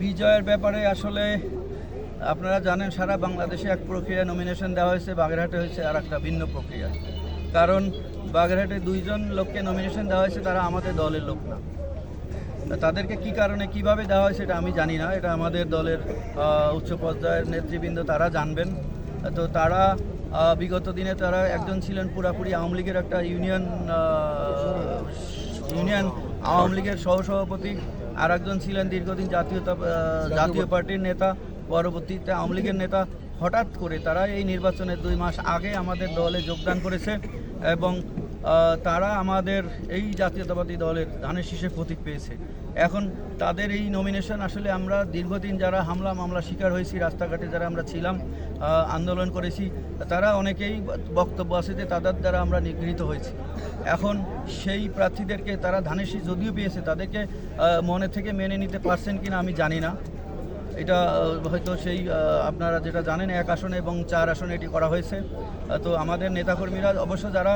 বিজয়ের ব্যাপারে আসলে আপনারা জানেন সারা বাংলাদেশে এক প্রক্রিয়া নমিনেশন দেওয়া হয়েছে, বাগেরহাটে হয়েছে আর একটা ভিন্ন প্রক্রিয়া। কারণ বাগেরহাটে দুইজন লোককে নমিনেশন দেওয়া হয়েছে, তারা আমাদের দলের লোক না। তাদেরকে কি কারণে কিভাবে দেওয়া হয় সেটা আমি জানি না, এটা আমাদের দলের উচ্চ পর্যায়ের নেতৃবৃন্দ তারা জানবেন। তো তারা বিগত দিনে তারা একজন ছিলেন পুরাপুরি আওয়ামী লীগের একটা ইউনিয়ন আওয়ামী লীগের সহসভাপতি, আর একজন ছিলেন দীর্ঘদিন জাতীয় পার্টির নেতা, পরবর্তীতে আওয়ামী লীগের নেতা। হঠাৎ করে তারা এই নির্বাচনের 2 মাস আগে আমাদের দলে যোগদান করেছে এবং তারা আমাদের এই জাতীয়তাবাদী দলের ধানের শীষের প্রতীক পেয়েছে। এখন তাদের এই নমিনেশন আসলে আমরা দীর্ঘদিন যারা হামলা মামলা শিকার হয়েছি, রাস্তাঘাটে যারা আমরা ছিলাম, আন্দোলন করেছি, তারা অনেকেই বক্তব্য আছে যে তাদের দ্বারা আমরা নিগৃহীত হয়েছি। এখন সেই প্রার্থীদেরকে তারা ধানের শীষ যদিও পেয়েছে, তাদেরকে মনে থেকে মেনে নিতে পারছেন কিনা আমি জানি না। এটা হয়তো সেই আপনারা যেটা জানেন 1 আসনে এবং 4 আসনে এটি করা হয়েছে। তো আমাদের নেতাকর্মীরা অবশ্য যারা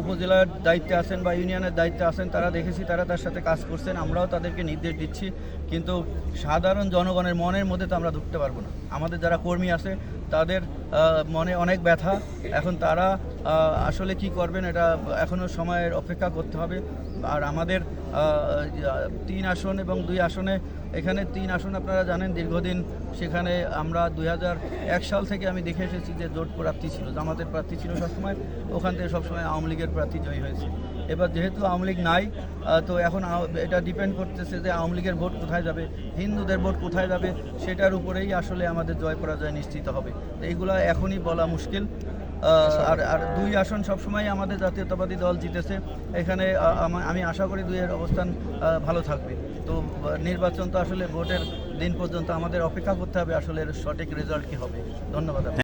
উপজেলার দায়িত্বে আছেন বা ইউনিয়নের দায়িত্বে আছেন, তারা দেখেছি তারা তার সাথে কাজ করছেন, আমরাও তাদেরকে নির্দেশ দিচ্ছি। কিন্তু সাধারণ জনগণের মনের মধ্যে তো আমরা ঢুকতে পারবো না। আমাদের যারা কর্মী আছে তাদের মনে অনেক ব্যথা। এখন তারা আসলে কি করবেন এটা এখনও সময়ের অপেক্ষা করতে হবে। আর আমাদের 3 আসন এবং 2 আসনে, এখানে 3 আসন আপনারা জানেন দীর্ঘদিন সেখানে আমরা 2001 সাল থেকে আমি দেখে এসেছি যে জোট প্রার্থী ছিল, জামাতের প্রার্থী ছিল সবসময়, ওখান থেকে সবসময় আওয়ামী লীগের প্রার্থী জয়ী হয়েছে। এবার যেহেতু আওয়ামী লীগ নাই, তো এখন এটা ডিপেন্ড করতেছে যে আওয়ামী লীগের ভোট কোথায় যাবে, হিন্দুদের ভোট কোথায় যাবে, সেটার উপরেই আসলে আমাদের জয় পরাজয় নিশ্চিত হবে। তো এইগুলো এখনই বলা মুশকিল। আর 2 আসন সবসময় আমাদের জাতীয়তাবাদী দল জিতেছে। এখানে আমি আশা করি 2-এর অবস্থান ভালো থাকবে। তো নির্বাচন তো আসলে ভোটের দিন পর্যন্ত আমাদের অপেক্ষা করতে হবে আসলে সঠিক রেজাল্ট কী হবে। ধন্যবাদ।